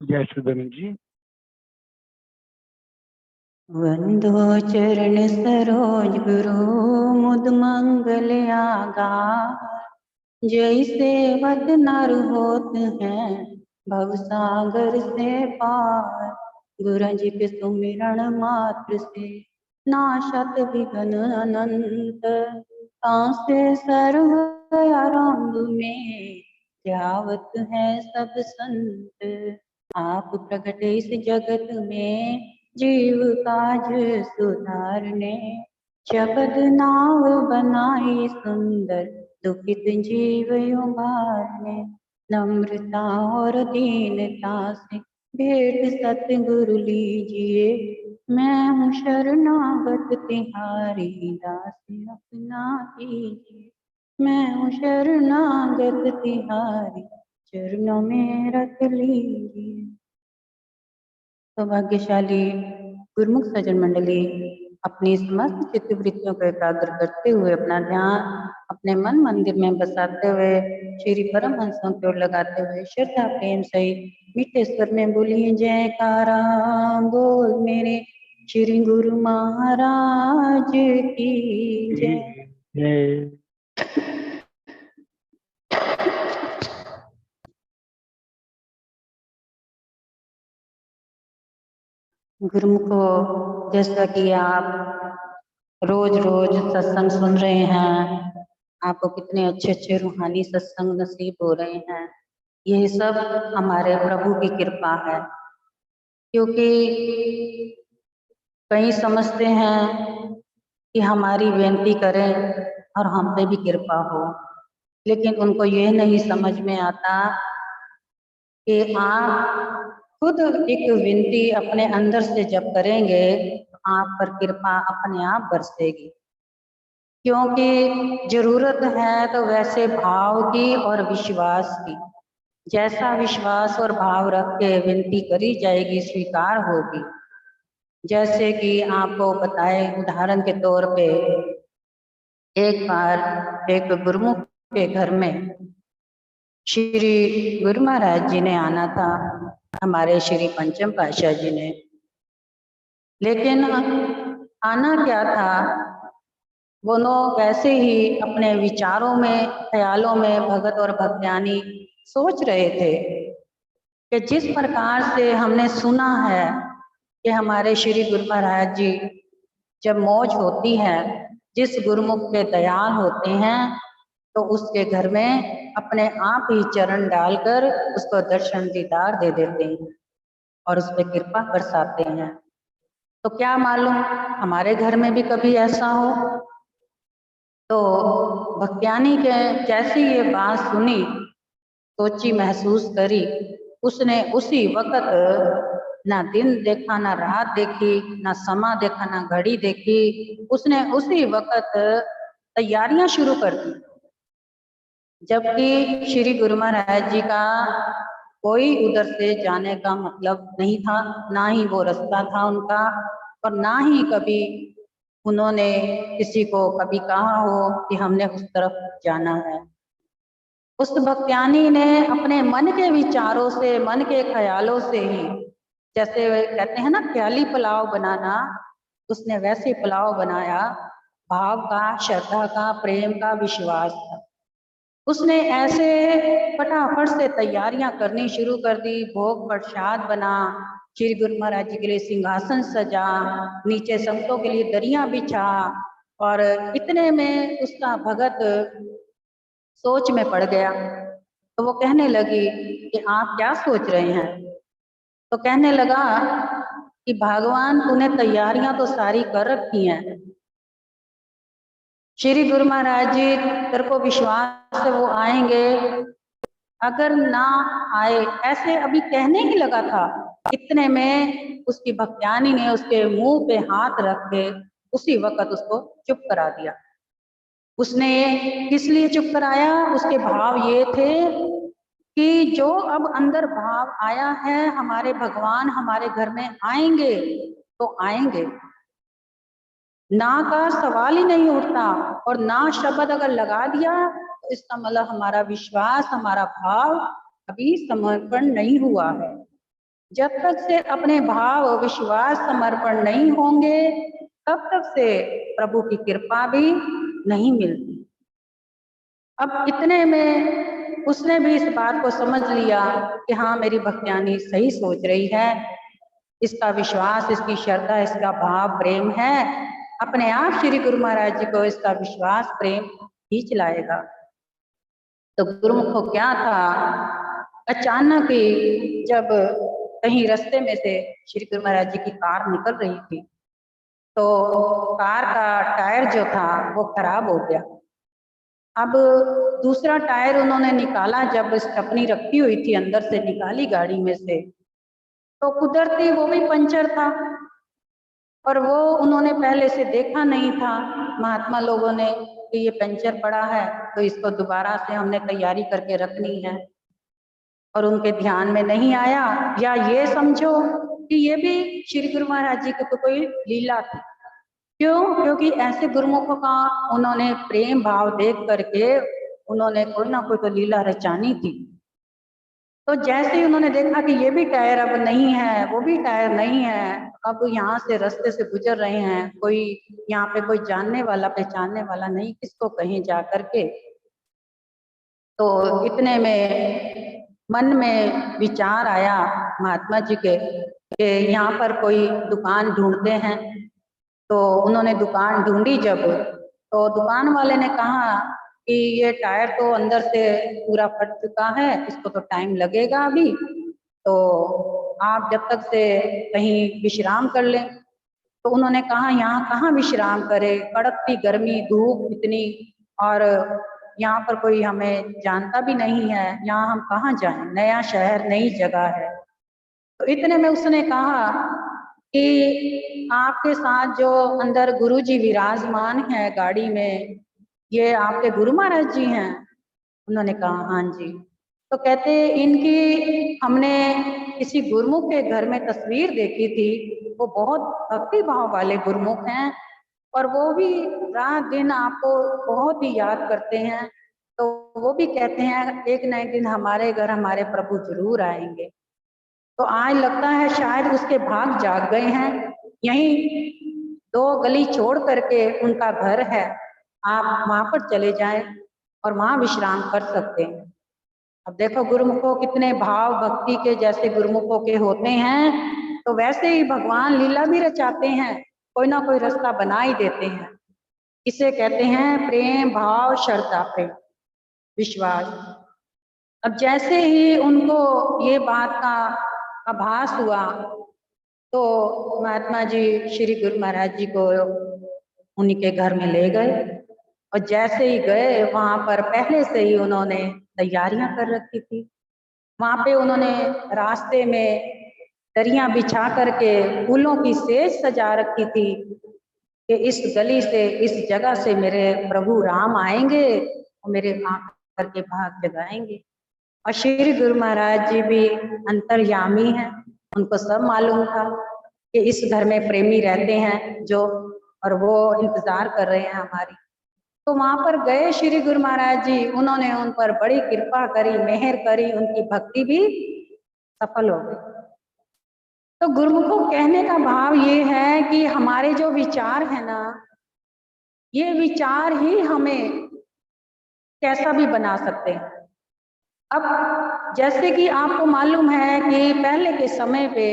जय सुदन जी। वंदो चरण सरोज गुरु मुद मंगल आगार, जैसे वद नर होत हैं भव सागर से पार। गुरज के सुमिरण मात्र से नाशत विघ्न अनंत, तासे सर्व आरंभ में ध्यावत है सब संत। आप प्रगट इस जगत में जीव काज सुधारने, शबद नाव बनाई सुंदर दुखित जीव उबारने। नम्रता और दीनता से भेंट सतगुरु लीजिए, मैं हूँ शरणागत तिहारी दास अपना कीजिए। मैं हूँ शरणागत तिहारी चरणों में रख लीजिए। सौभाग्यशाली गुरुमुख सज्जन मंडली अपनी समस्त चित्तवृत्तियों को एकाग्र करते हुए अपना ध्यान अपने मन मंदिर में बसाते हुए श्री परमहंसों की ओर लगाते हुए श्रद्धा प्रेम सहित मीठे स्वर में बोलिए जयकारा बोल मेरे श्री गुरु महाराज की जय। गुरुमुखो, जैसा कि आप रोज रोज सत्संग सुन रहे हैं, आपको कितने अच्छे अच्छे रूहानी सत्संग नसीब हो रहे हैं, ये सब हमारे प्रभु की कृपा है। क्योंकि कई समझते हैं कि हमारी बेनती करें और हम पे भी कृपा हो, लेकिन उनको ये नहीं समझ में आता कि आप खुद एक विनती अपने अंदर से जब करेंगे तो आप पर कृपा अपने आप बरसेगी। क्योंकि जरूरत है तो वैसे भाव की और विश्वास की। जैसा विश्वास और भाव रख के विनती करी जाएगी स्वीकार होगी। जैसे कि आपको बताए उदाहरण के तौर पे, एक बार एक गुरुमुख के घर में श्री गुरु महाराज जी ने आना था, हमारे श्री पंचम पातशाह जी ने। लेकिन आना क्या था, वो लोग वैसे ही अपने विचारों में ख्यालों में भगत और भक्त्यानी सोच रहे थे कि जिस प्रकार से हमने सुना है कि हमारे श्री गुरु महाराज जी जब मौज होती है, जिस गुरुमुख के दयाल होते हैं तो उसके घर में अपने आप ही चरण डालकर उसको दर्शन दीदार दे देते हैं और उस पर कृपा बरसाते हैं। तो क्या मालूम हमारे घर में भी कभी ऐसा हो। तो भक्त्यानी के जैसी ये बात सुनी, सोची, महसूस करी, उसने उसी वक्त ना दिन देखा, ना रात देखी, ना समा देखा, ना घड़ी देखी, उसने उसी वक्त तैयारियां शुरू कर दी। जबकि श्री गुरु महाराज जी का कोई उधर से जाने का मतलब नहीं था, ना ही वो रास्ता था उनका, और ना ही कभी उन्होंने किसी को कभी कहा हो कि हमने उस तरफ जाना है। उस भक्त्यानी ने अपने मन के विचारों से, मन के ख्यालों से ही, जैसे कहते हैं ना ख्याली पुलाव बनाना, उसने वैसे पुलाव बनाया, भाव का, श्रद्धा का, प्रेम का, विश्वास का। उसने ऐसे फटाफट से तैयारियां करनी शुरू कर दी। भोग प्रसाद बना, श्री गुरु महाराज जी के लिए सिंहासन सजा, नीचे संतों के लिए दरिया बिछा, और इतने में उसका भगत सोच में पड़ गया। तो वो कहने लगी कि आप क्या सोच रहे हैं। तो कहने लगा कि भगवान तूने तैयारियां तो सारी कर रखी हैं, श्री गुरु महाराज जी तेरे को विश्वास है वो आएंगे, अगर ना आए, ऐसे अभी कहने ही लगा था, इतने में उसकी भक्त्यानी ने उसके मुंह पे हाथ रख के उसी वक्त उसको चुप करा दिया। उसने किस लिए चुप कराया, उसके भाव ये थे कि जो अब अंदर भाव आया है, हमारे भगवान हमारे घर में आएंगे तो आएंगे, ना का सवाल ही नहीं उठता, और ना शब्द अगर लगा दिया तो इसका मतलब हमारा विश्वास, हमारा भाव अभी समर्पण नहीं हुआ है। जब तक से अपने भाव विश्वास समर्पण नहीं होंगे तब तक से प्रभु की कृपा भी नहीं मिलती। अब इतने में उसने भी इस बात को समझ लिया कि हाँ, मेरी भक्त्यानी सही सोच रही है, इसका विश्वास, इसकी श्रद्धा, इसका भाव प्रेम है, अपने आप श्री गुरु महाराज जी को इसका विश्वास प्रेम खींच लाएगा। तो गुरुमुख को क्या था, अचानक ही जब कहीं रास्ते में से श्री गुरु महाराज जी की कार निकल रही थी तो कार का टायर जो था वो खराब हो गया। अब दूसरा टायर उन्होंने निकाला, जब स्टेपनी रखी हुई थी अंदर से निकाली गाड़ी में से, तो कुदरती वो भी पंचर था। और वो उन्होंने पहले से देखा नहीं था महात्मा लोगों ने कि ये पंचर पड़ा है तो इसको दोबारा से हमने तैयारी करके रखनी है, और उनके ध्यान में नहीं आया। या ये समझो कि ये भी श्री गुरु महाराज जी की तो कोई लीला थी। क्यों? क्योंकि ऐसे गुरुमुखों का उन्होंने प्रेम भाव देख करके उन्होंने कोई ना कोई तो लीला रचानी थी। तो जैसे ही उन्होंने देखा कि ये भी टायर अब नहीं है, वो भी टायर नहीं है, अब यहाँ से रास्ते से गुजर रहे हैं, कोई यहाँ पे कोई जानने वाला पहचानने वाला नहीं, किसको कहीं जा करके, तो इतने में मन में विचार आया महात्मा जी के कि यहाँ पर कोई दुकान ढूंढते हैं। तो उन्होंने दुकान ढूंढी जब, तो दुकान वाले ने कहा कि ये टायर तो अंदर से पूरा फट चुका है, इसको तो टाइम लगेगा अभी, तो आप जब तक से कहीं विश्राम कर लें। तो उन्होंने कहा यहाँ कहाँ विश्राम करे, कड़कती गर्मी, धूप इतनी, और यहाँ पर कोई हमें जानता भी नहीं है, यहाँ हम कहाँ जाएं, नया शहर, नई जगह है। तो इतने में उसने कहा कि आपके साथ जो अंदर गुरुजी विराजमान है गाड़ी में, ये आपके गुरु महाराज जी हैं? उन्होंने कहा हाँ जी। तो कहते इनकी हमने किसी गुरुमुख के घर में तस्वीर देखी थी, वो बहुत भक्ति भाव वाले गुरुमुख हैं और वो भी रात दिन आपको बहुत ही याद करते हैं। तो वो भी कहते हैं एक न एक दिन हमारे घर हमारे प्रभु जरूर आएंगे। तो आज लगता है शायद उसके भाग जाग गए हैं, यहीं 2 गली छोड़ करके उनका घर है, आप वहां पर चले जाएं और वहां विश्राम कर सकते हैं। अब देखो गुरुमुखों कितने भाव भक्ति के जैसे गुरुमुखों के होते हैं, तो वैसे ही भगवान लीला भी रचाते हैं, कोई ना कोई रास्ता बना ही देते हैं। इसे कहते हैं प्रेम भाव श्रद्धा प्रेम विश्वास। अब जैसे ही उनको ये बात का आभास हुआ तो महात्मा जी श्री गुरु महाराज जी को उन्हीं के घर में ले गए, और जैसे ही गए वहां पर पहले से ही उन्होंने तैयारियां कर रखी थी। वहां पे उन्होंने रास्ते में दरियां बिछा करके फूलों की सेज सजा रखी थी कि इस गली से, इस जगह से मेरे प्रभु राम आएंगे और मेरे वहां करके भाग जगाएंगे। और श्री गुरु महाराज जी भी अंतर्यामी हैं, उनको सब मालूम था कि इस घर में प्रेमी रहते हैं जो, और वो इंतजार कर रहे हैं हमारी। तो वहां पर गए श्री गुरु महाराज जी, उन्होंने उन पर बड़ी कृपा करी, मेहर करी, उनकी भक्ति भी सफल हो गई। तो गुरुमुखों कहने का भाव ये है कि हमारे जो विचार है ना, ये विचार ही हमें कैसा भी बना सकते हैं। अब जैसे कि आपको मालूम है कि पहले के समय पे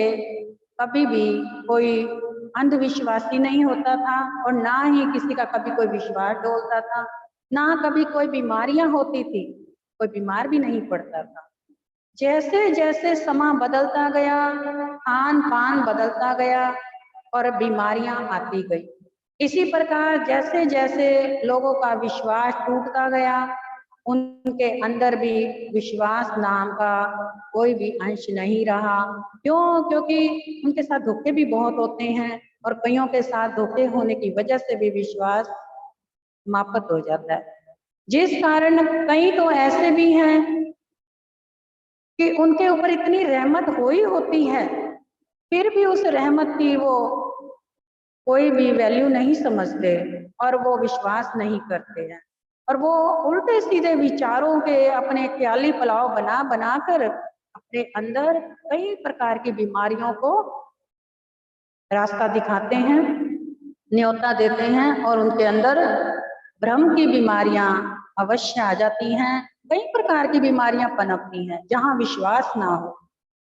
कभी भी कोई अंधविश्वासी नहीं होता था और ना ही किसी का कभी कोई विश्वास डोलता था, ना कभी कोई बीमारियां होती थी, कोई बीमार भी नहीं पड़ता था। जैसे जैसे समय बदलता गया, खान पान बदलता गया और बीमारियां आती गई, इसी प्रकार जैसे जैसे लोगों का विश्वास टूटता गया, उनके अंदर भी विश्वास नाम का कोई भी अंश नहीं रहा। क्यों? क्योंकि उनके साथ धोखे भी बहुत होते हैं और कईयों के साथ धोखे होने की वजह से भी विश्वास समाप्त हो जाता है। जिस कारण कई तो ऐसे भी हैं कि उनके ऊपर इतनी रहमत हुई होती है, फिर भी उस रहमत की वो कोई भी वैल्यू नहीं समझते और वो विश्वास नहीं करते हैं, और वो उल्टे सीधे विचारों के अपने ख्याली पुलाव बना बना कर अपने अंदर कई प्रकार की बीमारियों को रास्ता दिखाते हैं, न्योता देते हैं और उनके अंदर भ्रम की बीमारियां अवश्य आ जाती हैं। कई प्रकार की बीमारियां पनपती हैं जहां विश्वास ना हो,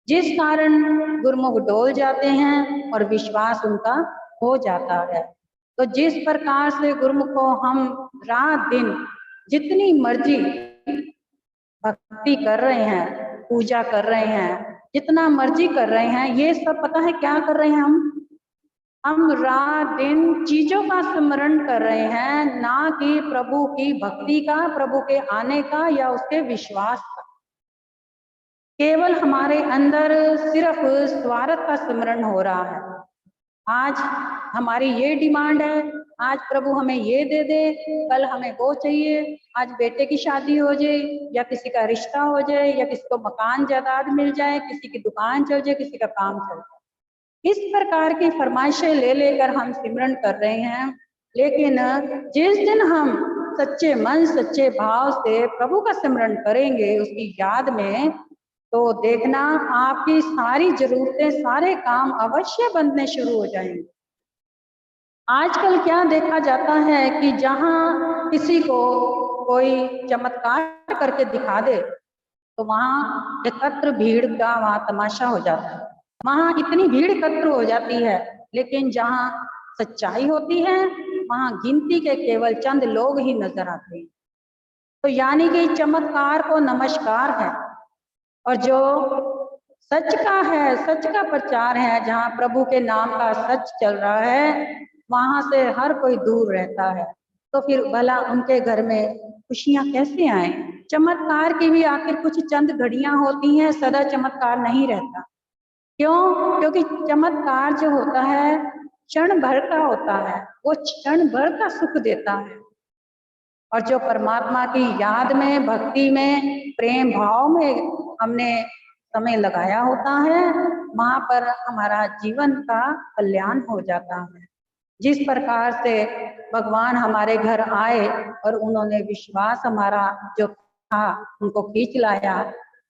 जिस कारण गुरुमुख डोल जाते हैं और विश्वास उनका हो जाता है। तो जिस प्रकार से गुरुमुख को हम रात दिन जितनी मर्जी भक्ति कर रहे हैं, पूजा कर रहे हैं, जितना मर्जी कर रहे हैं, ये सब पता है क्या कर रहे हैं हम रात दिन चीजों का स्मरण कर रहे हैं, ना कि प्रभु की भक्ति का, प्रभु के आने का या उसके विश्वास का। केवल हमारे अंदर सिर्फ स्वार्थ का स्मरण हो रहा है। आज हमारी ये डिमांड है, आज प्रभु हमें ये दे दे, कल हमें वो चाहिए, आज बेटे की शादी हो जाए या किसी का रिश्ता हो जाए या किसी को मकान जायदाद मिल जाए, किसी की दुकान चल जाए, किसी का काम चल जाए। इस प्रकार की फरमाइशें ले लेकर हम सिमरन कर रहे हैं। लेकिन जिस दिन हम सच्चे मन सच्चे भाव से प्रभु का सिमरन करेंगे उसकी याद में, तो देखना आपकी सारी जरूरतें, सारे काम अवश्य बनने शुरू हो जाएंगे। आजकल क्या देखा जाता है कि जहां किसी को कोई चमत्कार करके दिखा दे तो वहां एकत्र भीड़ का वहां तमाशा हो जाता है, वहां इतनी भीड़ एकत्र हो जाती है। लेकिन जहां सच्चाई होती है वहां गिनती के केवल चंद लोग ही नजर आते हैं। तो यानी कि चमत्कार को नमस्कार है, और जो सच का है, सच का प्रचार है, जहाँ प्रभु के नाम का सच चल रहा है, वहां से हर कोई दूर रहता है। तो फिर भला उनके घर में खुशियां कैसे आए? चमत्कार की भी आखिर कुछ चंद घड़ियां होती हैं, सदा चमत्कार नहीं रहता। क्यों? क्योंकि चमत्कार जो होता है क्षण भर का होता है, वो क्षण भर का सुख देता है। और जो परमात्मा की याद में, भक्ति में, प्रेम भाव में हमने समय लगाया होता है, वहां पर हमारा जीवन का कल्याण हो जाता है। जिस प्रकार से भगवान हमारे घर आए और उन्होंने विश्वास हमारा जो था उनको खींच लाया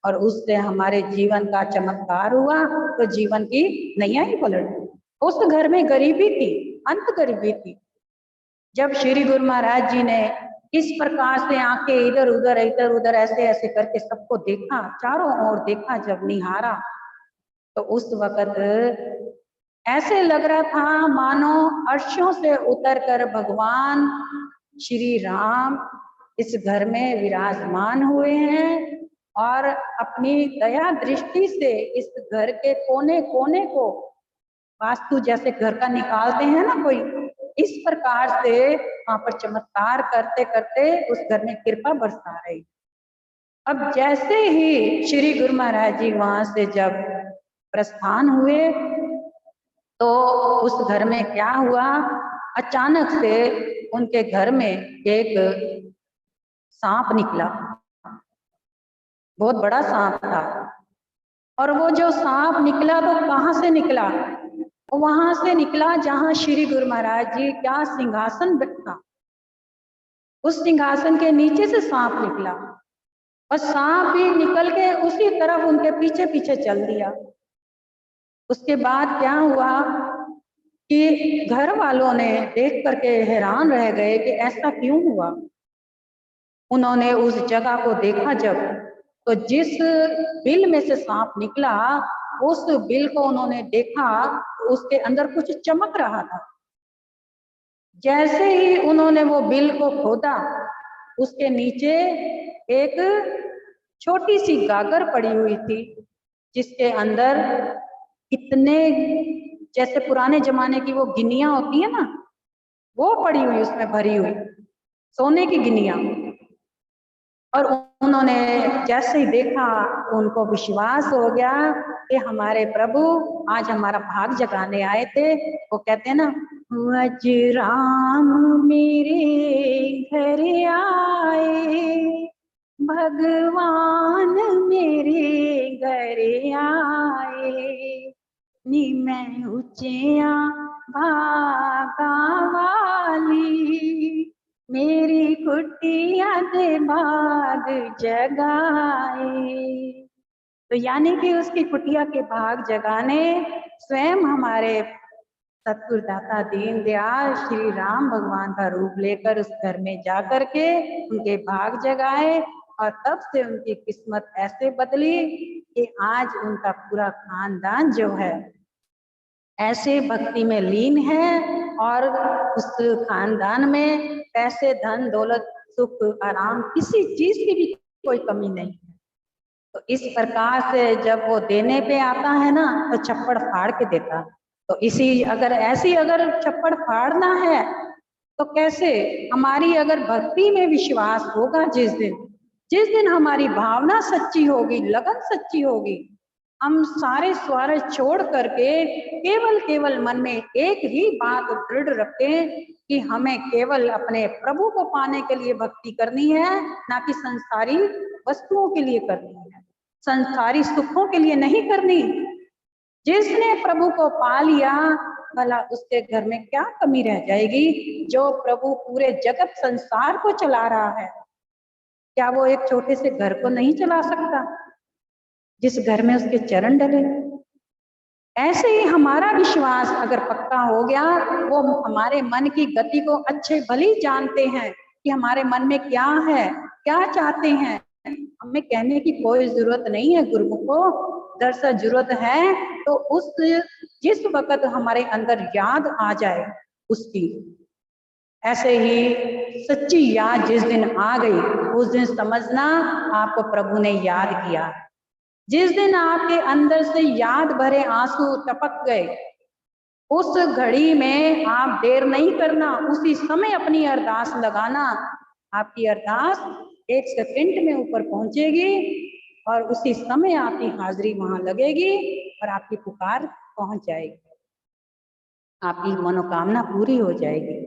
और उससे हमारे जीवन का चमत्कार हुआ, तो जीवन की नैया ही पलट गई। उस घर में गरीबी थी, अंत गरीबी थी। जब श्री गुरु महाराज जी ने इस प्रकार से आंखें इधर उधर ऐसे ऐसे करके सबको देखा, चारों ओर देखा, जब निहारा, तो उस वक्त ऐसे लग रहा था मानो अर्शों से उतरकर भगवान श्री राम इस घर में विराजमान हुए हैं और अपनी दया दृष्टि से इस घर के कोने कोने को वास्तु जैसे घर का निकालते हैं ना कोई, इस प्रकार से वहां पर चमत्कार करते करते उस घर में कृपा बरसा रही। अब जैसे ही श्री गुरु महाराज जी वहां से जब प्रस्थान हुए तो उस घर में क्या हुआ, अचानक से उनके घर में एक सांप निकला, बहुत बड़ा सांप था। और वो जो सांप निकला तो कहाँ से निकला? वहां से निकला जहां श्री गुरु महाराज जी का सिंहासन था, उस सिंहासन के नीचे से सांप निकला और सांप भी निकल के उसी तरफ उनके पीछे पीछे चल दिया। उसके बाद क्या हुआ कि घर वालों ने देख करके हैरान रह गए कि ऐसा क्यों हुआ। उन्होंने उस जगह को देखा जब, तो जिस बिल में से सांप निकला उस बिल को उन्होंने देखा, उसके अंदर कुछ चमक रहा था। जैसे ही उन्होंने वो बिल को खोदा, उसके नीचे एक छोटी सी गागर पड़ी हुई थी, जिसके अंदर कितने, जैसे पुराने जमाने की वो गिनियां होती है ना, वो पड़ी हुई, उसमें भरी हुई सोने की गिनियां। और उन्होंने जैसे ही देखा उनको विश्वास हो गया कि हमारे प्रभु आज हमारा भाग जगाने आए थे। वो कहते हैं ना, आज राम मेरे घर आए, भगवान मेरे घर आए, नी मैं ऊंचिया भागा वाली, मेरी कुटिया दे बाग जगाए। तो यानी कि उसकी कुटिया के भाग जगाने स्वयं हमारे सतगुरुदाता दीनदयाल श्री राम भगवान का रूप लेकर उस घर में जा करके उनके भाग जगाए, और तब से उनकी किस्मत ऐसे बदली कि आज उनका पूरा खानदान जो है ऐसे भक्ति में लीन है, और उस खानदान में पैसे, धन, दौलत, सुख, आराम, किसी चीज की भी कोई कमी नहीं है। तो इस प्रकार से जब वो देने पे आता है ना, तो छप्पड़ फाड़ के देता। तो इसी अगर छप्पड़ फाड़ना है तो कैसे, हमारी अगर भक्ति में विश्वास होगा, जिस दिन हमारी भावना सच्ची होगी, लगन सच्ची होगी, हम सारे स्वार्थ छोड़ करके केवल मन में एक ही बात दृढ़ रखें कि हमें केवल अपने प्रभु को पाने के लिए भक्ति करनी है, ना कि संसारी वस्तुओं के लिए करनी है, संसारी सुखों के लिए नहीं करनी। जिसने प्रभु को पा लिया, भला उसके घर में क्या कमी रह जाएगी? जो प्रभु पूरे जगत संसार को चला रहा है, क्या वो एक छोटे से घर को नहीं चला सकता जिस घर में उसके चरण डले? ऐसे ही हमारा विश्वास अगर पक्का हो गया, वो हमारे मन की गति को अच्छे भली जानते हैं कि हमारे मन में क्या है, क्या चाहते हैं। हमें कहने की कोई जरूरत नहीं है गुरुमुख को, दरअसल जरूरत है तो उस जिस वक्त हमारे अंदर याद आ जाए उसकी, ऐसे ही सच्ची याद जिस दिन आ गई, उस दिन समझना आपको प्रभु ने याद किया। जिस दिन आपके अंदर से याद भरे आंसू टपक गए, उस घड़ी में आप देर नहीं करना, उसी समय अपनी अरदास लगाना। आपकी अरदास 1 सेकंड में ऊपर पहुंचेगी और उसी समय आपकी हाजिरी वहां लगेगी और आपकी पुकार पहुंच जाएगी, आपकी मनोकामना पूरी हो जाएगी।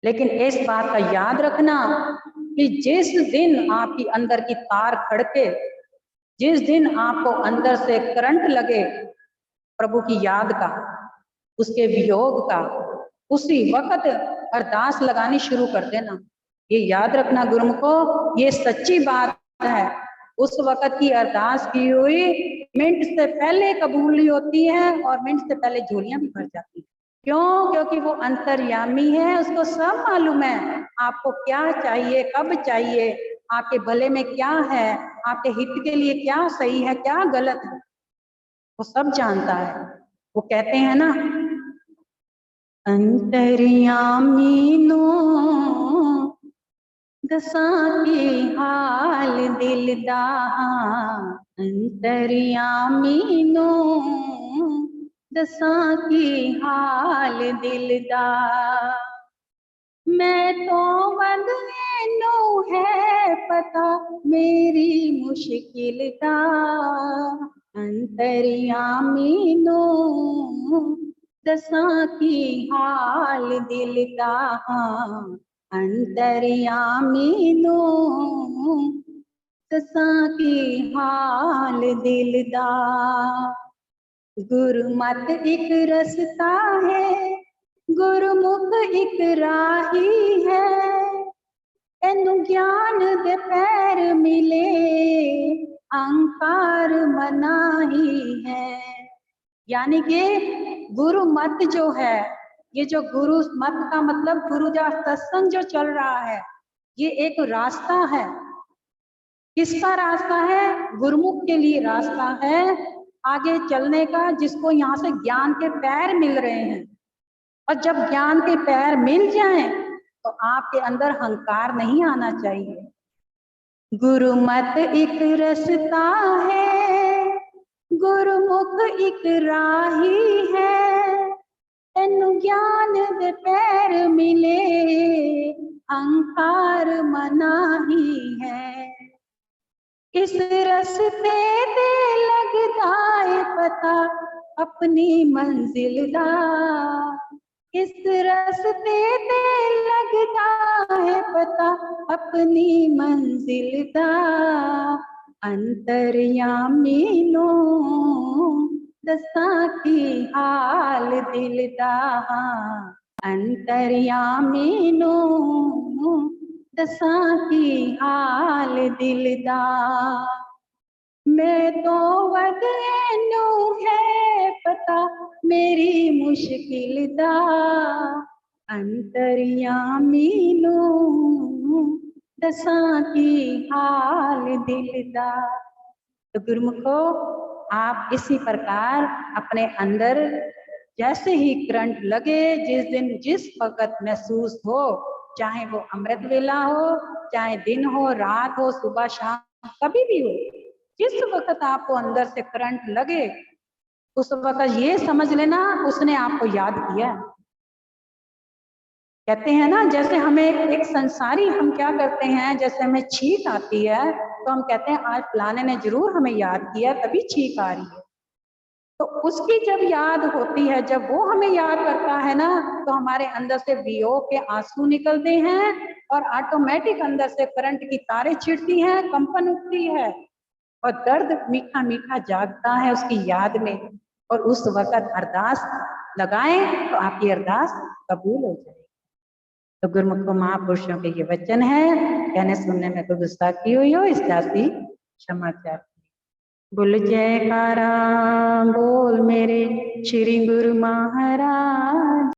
लेकिन इस बात का याद रखना कि जिस दिन आपकी अंदर की तार खड़के, जिस दिन आपको अंदर से करंट लगे प्रभु की याद का, उसके वियोग का, उसी वक्त अरदास लगानी शुरू कर देना। ये याद रखना गुरुमुखो, ये सच्ची बात है। उस वक्त की अरदास की हुई मिनट से पहले कबूली होती है और मिनट से पहले झोलियां भी भर जाती है। क्यों? क्योंकि वो अंतर्यामी है, उसको सब मालूम है आपको क्या चाहिए, कब चाहिए, आपके भले में क्या है, आपके हित के लिए क्या सही है, क्या गलत है, वो सब जानता है। वो कहते हैं ना, अंतर्यामी नो दसा की हाल दिल दा, अंतर्यामी नो दसा की हाल दिल दा। मैं तो वंद नो है पता मेरी मुश्किल दा, अंतर्यामी नो दसा की हाल दिल दा, अंतर्यामी नो दसा की हाल दिल दा। गुरुमत एक रस्ता है, गुरुमुख एक राही है, एनु ज्ञान दे पैर मिले, अहंकार मनाही है। यानी कि गुरु मत जो है, ये जो गुरु मत का मतलब गुरु का सत्संग जो चल रहा है, ये एक रास्ता है। किसका रास्ता है? गुरुमुख के लिए रास्ता है आगे चलने का, जिसको यहाँ से ज्ञान के पैर मिल रहे हैं। और जब ज्ञान के पैर मिल जाएं तो आपके अंदर अहंकार नहीं आना चाहिए। गुरुमत एक रास्ता है, गुरुमुख एक राही है, तेनु ज्ञान दे पैर मिले, अहंकार मनाही है। इस रस्ते ते लगदा है पता अपनी मंजिल दा, इस रस्ते ते लगदा है पता अपनी मंजिल दा, अंतर्यामी नो दसा की हाल दिल दा, अंतर्यामी नो दसा की हाल दिल दा। मैं तो वदनू है पता मेरी मुश्किल दा अंतरयामी नू दसा की हाल दिल दा। तो गुरुमुखो, आप इसी प्रकार अपने अंदर जैसे ही करंट लगे, जिस दिन जिस वक्त महसूस हो, चाहे वो अमृत वेला हो, चाहे दिन हो, रात हो, सुबह शाम, कभी भी हो, जिस वक्त आपको अंदर से करंट लगे, उस वक्त ये समझ लेना उसने आपको याद किया। कहते हैं ना, जैसे हमें एक संसारी, हम क्या करते हैं, जैसे हमें छींक आती है तो हम कहते हैं आज फलाने ने जरूर हमें याद किया तभी छींक आ रही है। तो उसकी जब याद होती है, जब वो हमें याद करता है ना, तो हमारे अंदर से वियोग के आंसू निकलते हैं और ऑटोमेटिक अंदर से करंट की तारें छिड़ती हैं, कंपन उठती है और दर्द मीठा मीठा जागता है उसकी याद में। और उस वक्त अरदास लगाएं तो आपकी अरदास कबूल हो जाए। तो गुरुमुख महापुरुषों के ये वचन है, कहने सुनने में कोई गुस्ताखी हुई हो इस जाति क्षमा चाहती। बोल जयकारा बोल मेरे श्री गुरु महाराज।